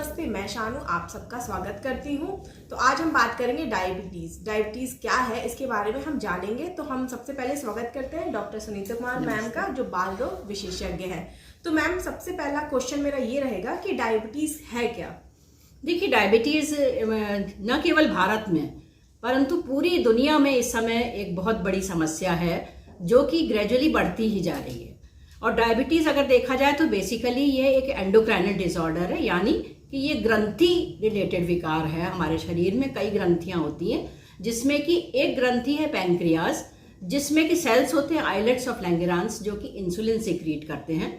नमस्ते, मैं शानू आप सबका स्वागत करती हूँ। तो आज हम बात करेंगे डायबिटीज़ क्या है, इसके बारे में हम जानेंगे। तो हम सबसे पहले स्वागत करते हैं डॉक्टर सुनीता कुमार मैम का, जो बाल रोग विशेषज्ञ है। तो मैम, सबसे पहला क्वेश्चन मेरा ये रहेगा कि डायबिटीज़ है क्या? देखिए, डायबिटीज़ न केवल भारत में परंतु पूरी दुनिया में इस समय एक बहुत बड़ी समस्या है जो कि ग्रेजुअली बढ़ती ही जा रही है। और डायबिटीज़ अगर देखा जाए तो बेसिकली ये एक एंडोक्राइनल डिसऑर्डर है, यानी कि ये ग्रंथि रिलेटेड विकार है। हमारे शरीर में कई ग्रंथियां होती हैं, जिसमें कि एक ग्रंथि है पैंक्रियाज, जिसमें कि सेल्स होते हैं आइलेट्स ऑफ लैंगरांस, जो कि इंसुलिन सिक्रीट करते हैं।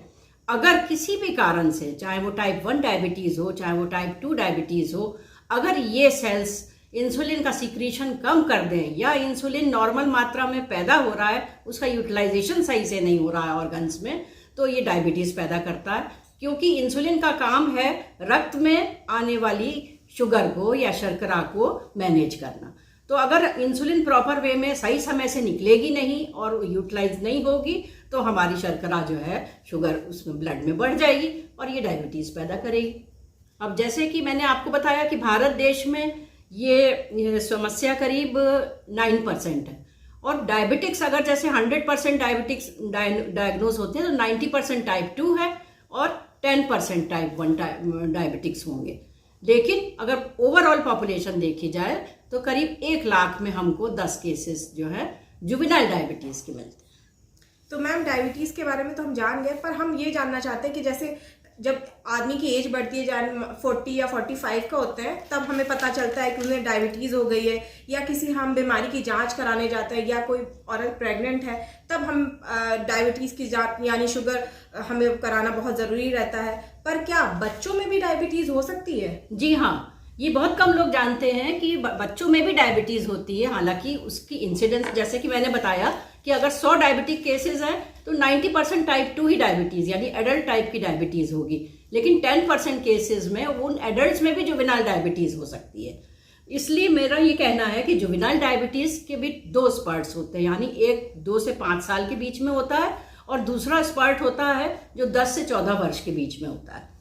अगर किसी भी कारण से, चाहे वो टाइप 1 डायबिटीज़ हो, चाहे वो टाइप 2 डायबिटीज़ हो, अगर ये सेल्स इंसुलिन का सिक्रीशन कम कर दें या इंसुलिन नॉर्मल मात्रा में पैदा हो रहा है, उसका यूटिलाइजेशन सही से नहीं हो रहा है ऑर्गन्स में, तो ये डायबिटीज़ पैदा करता है। क्योंकि इंसुलिन का काम है रक्त में आने वाली शुगर को या शर्करा को मैनेज करना। तो अगर इंसुलिन प्रॉपर वे में सही समय से निकलेगी नहीं और यूटिलाइज नहीं होगी तो हमारी शर्करा जो है, शुगर उसमें ब्लड में बढ़ जाएगी और ये डायबिटीज़ पैदा करेगी। अब जैसे कि मैंने आपको बताया कि भारत देश में ये समस्या करीब 9% है। और डायबिटिक्स अगर जैसे 100% डायबिटिक्स डायग्नोज होते हैं तो 90% टाइप 2 है और 10% टाइप 1 डायबिटिक्स होंगे। लेकिन अगर ओवरऑल पॉपुलेशन देखी जाए तो करीब 1 लाख में हमको 10 केसेस जो है जुवेनाइल डायबिटीज़ के मिलते हैं। तो मैम, डायबिटीज़ के बारे में तो हम जान गए, पर हम ये जानना चाहते हैं कि जैसे जब आदमी की एज बढ़ती है, जान 40 या 45 का होता है, तब हमें पता चलता है कि उन्हें डायबिटीज़ हो गई है, या किसी हम बीमारी की जांच कराने जाते हैं, या कोई औरत प्रेग्नेंट है, तब हम डायबिटीज़ की जांच यानी शुगर हमें कराना बहुत ज़रूरी रहता है। पर क्या बच्चों में भी डायबिटीज़ हो सकती है? जी हाँ, ये बहुत कम लोग जानते हैं कि बच्चों में भी डायबिटीज़ होती है। हालांकि उसकी इंसिडेंस, जैसे कि मैंने बताया कि अगर 100 डायबिटिक केसेस हैं तो 90% टाइप 2 ही डायबिटीज़ यानी एडल्ट टाइप की डायबिटीज़ होगी। लेकिन 10% केसेस में उन एडल्ट्स में भी जुवेनाइल डायबिटीज़ हो सकती है। इसलिए मेरा ये कहना है कि जुवेनाइल डायबिटीज़ के भी 2 स्पर्ट्स होते हैं, यानी एक 2 से 5 साल के बीच में होता है और दूसरा स्पर्ट होता है जो 10 से 14 वर्ष के बीच में होता है।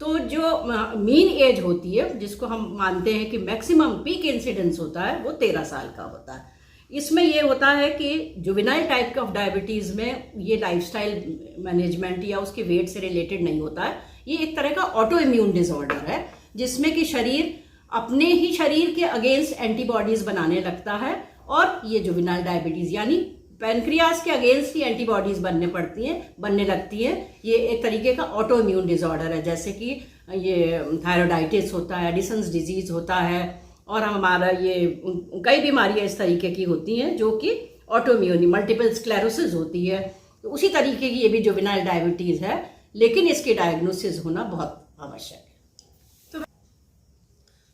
तो जो मीन एज होती है, जिसको हम मानते हैं कि मैक्सिमम पीक इंसिडेंस होता है, वो 13 साल का होता है। इसमें ये होता है कि जुवेनाइल टाइप ऑफ डायबिटीज़ में ये लाइफस्टाइल मैनेजमेंट या उसके वेट से रिलेटेड नहीं होता है। ये एक तरह का ऑटो इम्यून डिसऑर्डर है, जिसमें कि शरीर अपने ही शरीर के अगेंस्ट एंटीबॉडीज़ बनाने लगता है और ये जुवेनाइल डायबिटीज़ यानी पैनक्रियाज के अगेंस्ट ही एंटीबॉडीज बनने लगती हैं। ये एक तरीके का ऑटो इम्यून डिसऑर्डर है, जैसे कि ये थायराइडाइटिस होता है, एडिसन्स डिजीज होता है, और हमारा ये कई बीमारियां इस तरीके की होती हैं जो कि ऑटो इम्यून, मल्टीपल स्क्लेरोसिस होती है। तो उसी तरीके की ये भी जुवेनाइल डायबिटीज़ है, लेकिन इसकी डायग्नोसिस होना बहुत आवश्यक है।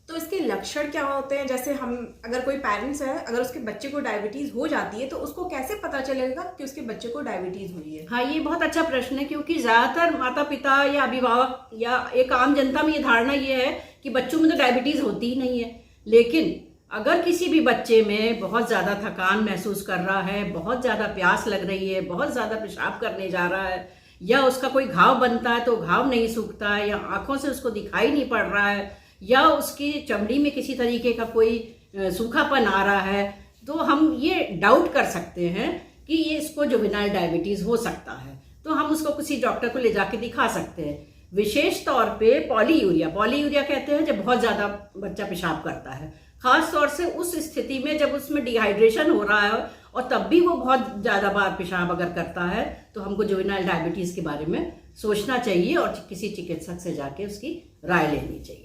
तो इसके लक्षण क्या होते हैं? जैसे हम अगर कोई पेरेंट्स है, अगर उसके बच्चे को डायबिटीज़ हो जाती है तो उसको कैसे पता चलेगा कि उसके बच्चे को डायबिटीज़ हुई है? हाँ, ये बहुत अच्छा प्रश्न है, क्योंकि ज़्यादातर माता पिता या अभिभावक या एक आम जनता में ये धारणा ये है कि बच्चों में तो डायबिटीज़ होती ही नहीं है। लेकिन अगर किसी भी बच्चे में बहुत ज़्यादा थकान महसूस कर रहा है, बहुत ज़्यादा प्यास लग रही है, बहुत ज़्यादा पेशाब करने जा रहा है, या उसका कोई घाव बनता है तो घाव नहीं सूखता है, या आँखों से उसको दिखाई नहीं पड़ रहा है, या उसकी चमड़ी में किसी तरीके का कोई सूखापन आ रहा है, तो हम ये डाउट कर सकते हैं कि ये इसको जुवेनाइल डायबिटीज़ हो सकता है। तो हम उसको किसी डॉक्टर को ले जाके दिखा सकते हैं। विशेष तौर पे पॉलीयूरिया कहते हैं जब बहुत ज़्यादा बच्चा पेशाब करता है, खास तौर से उस स्थिति में जब उसमें डिहाइड्रेशन हो रहा है और तब भी वो बहुत ज़्यादा बार पेशाब अगर करता है, तो हमको जुवेनाइल डायबिटीज़ के बारे में सोचना चाहिए और किसी चिकित्सक से जाके उसकी राय लेनी चाहिए।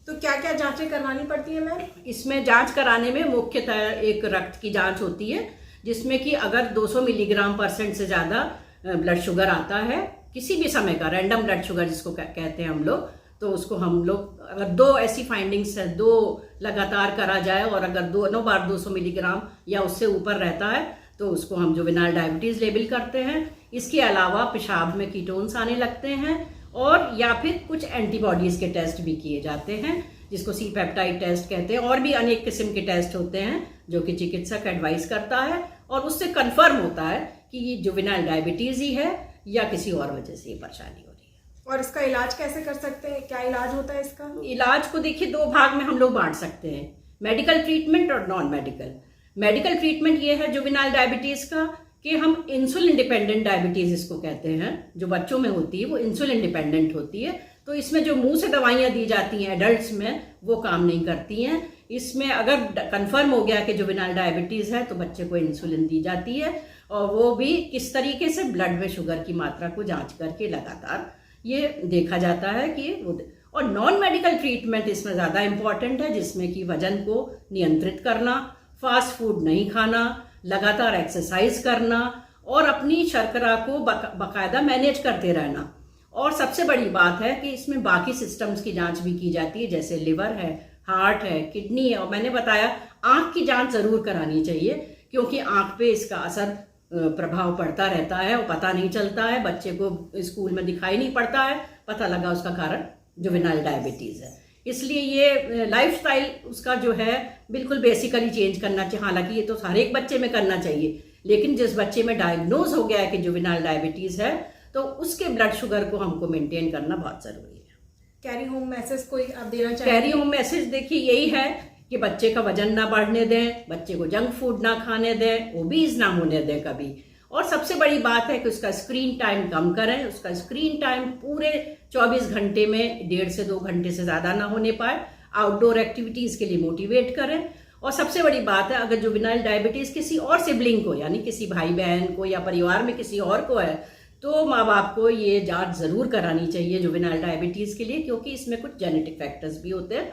तो क्या क्या जांचें करवानी पड़ती है मैम? इसमें जांच कराने में मुख्यतः एक रक्त की जांच होती है, जिसमें कि अगर 200 मिलीग्राम % से ज़्यादा ब्लड शुगर आता है किसी भी समय का, रैंडम ब्लड शुगर जिसको कहते हैं हम लोग, तो उसको हम लोग अगर 2 ऐसी फाइंडिंग्स है, 2 लगातार करा जाए और अगर दोनों बार 200 मिलीग्राम या उससे ऊपर रहता है तो उसको हम जुवेनाइल डायबिटीज़ लेबल करते हैं। इसके अलावा पेशाब में कीटोन्स आने लगते हैं, और या फिर कुछ एंटीबॉडीज़ के टेस्ट भी किए जाते हैं, जिसको सी पेप्टाइड टेस्ट कहते हैं, और भी अनेक किस्म के टेस्ट होते हैं जो कि चिकित्सक एडवाइस करता है, और उससे कंफर्म होता है कि ये जुवेनाइल डायबिटीज़ ही है या किसी और वजह से ये परेशानी हो रही है। और इसका इलाज कैसे कर सकते हैं, क्या इलाज होता है इसका? इलाज को देखिए 2 भाग में हम लोग बांट सकते हैं, मेडिकल ट्रीटमेंट और नॉन मेडिकल। मेडिकल ट्रीटमेंट ये है जुवेनाइल डायबिटीज का कि हम इंसुलिन डिपेंडेंट डायबिटीज इसको कहते हैं, जो बच्चों में होती है वो इंसुलिन डिपेंडेंट होती है। तो इसमें जो मुंह से दवाइयां दी जाती हैं एडल्ट्स में वो काम नहीं करती हैं। इसमें अगर कंफर्म हो गया कि जुवेनाइल डायबिटीज है तो बच्चे को इंसुलिन दी जाती है, और वो भी किस तरीके से, ब्लड में शुगर की मात्रा को जांच करके लगातार ये देखा जाता है कि वो। और नॉन मेडिकल ट्रीटमेंट इसमें ज़्यादा इंपॉर्टेंट है, जिसमें कि वजन को नियंत्रित करना, फास्ट फूड नहीं खाना, लगातार एक्सरसाइज करना और अपनी शर्करा को बाकायदा मैनेज करते रहना। और सबसे बड़ी बात है कि इसमें बाकी सिस्टम्स की जांच भी की जाती है, जैसे लिवर है, हार्ट है, किडनी है, और मैंने बताया आंख की जांच जरूर करानी चाहिए, क्योंकि आंख पे इसका असर प्रभाव पड़ता रहता है और पता नहीं चलता है। बच्चे को स्कूल में दिखाई नहीं पड़ता है, पता लगा उसका कारण जुवेनाइल डायबिटीज है। इसलिए ये लाइफस्टाइल उसका जो है बिल्कुल बेसिकली चेंज करना चाहिए। हालांकि ये तो हर एक बच्चे में करना चाहिए, लेकिन जिस बच्चे में डायग्नोज हो गया है कि जुवेनाइल डायबिटीज है तो उसके ब्लड शुगर को हमको मेंटेन करना बहुत जरूरी है। कैरी होम मैसेज कोई आप देना चाहेंगे? कैरी होम मैसेज देखिए यही है कि बच्चे का वजन ना बढ़ने दें, बच्चे को जंक फूड ना खाने दें, ओबीज ना होने दें कभी। और सबसे बड़ी बात है कि उसका स्क्रीन टाइम कम करें। उसका स्क्रीन टाइम पूरे 24 घंटे में 1.5 से 2 घंटे से ज़्यादा ना होने पाए। आउटडोर एक्टिविटीज़ के लिए मोटिवेट करें। और सबसे बड़ी बात है, अगर जुवेनाइल डायबिटीज़ किसी और सिबलिंग को, यानी किसी भाई बहन को या परिवार में किसी और को है, तो माँ बाप को ये जांच ज़रूर करानी चाहिए जुवेनाइल डायबिटीज़ के लिए, क्योंकि इसमें कुछ जेनेटिक फैक्टर्स भी होते हैं।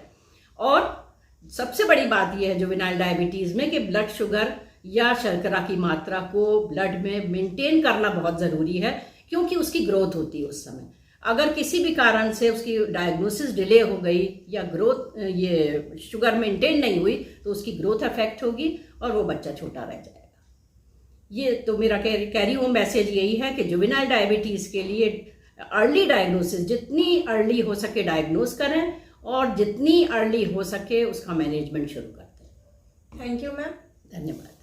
और सबसे बड़ी बात यह है जुवेनाइल डायबिटीज़ में कि ब्लड शुगर या शर्करा की मात्रा को ब्लड में मेंटेन करना बहुत ज़रूरी है, क्योंकि उसकी ग्रोथ होती है उस समय। अगर किसी भी कारण से उसकी डायग्नोसिस डिले हो गई या ग्रोथ ये शुगर मेंटेन नहीं हुई तो उसकी ग्रोथ अफेक्ट होगी और वो बच्चा छोटा रह जाएगा। ये तो मेरा कैरी होम मैसेज यही है कि जुवेनाइल डायबिटीज़ के लिए अर्ली डायग्नोसिस, जितनी अर्ली हो सके डायग्नोस करें और जितनी अर्ली हो सके उसका मैनेजमेंट शुरू करते हैं। Thank you ma'am. धन्यवाद।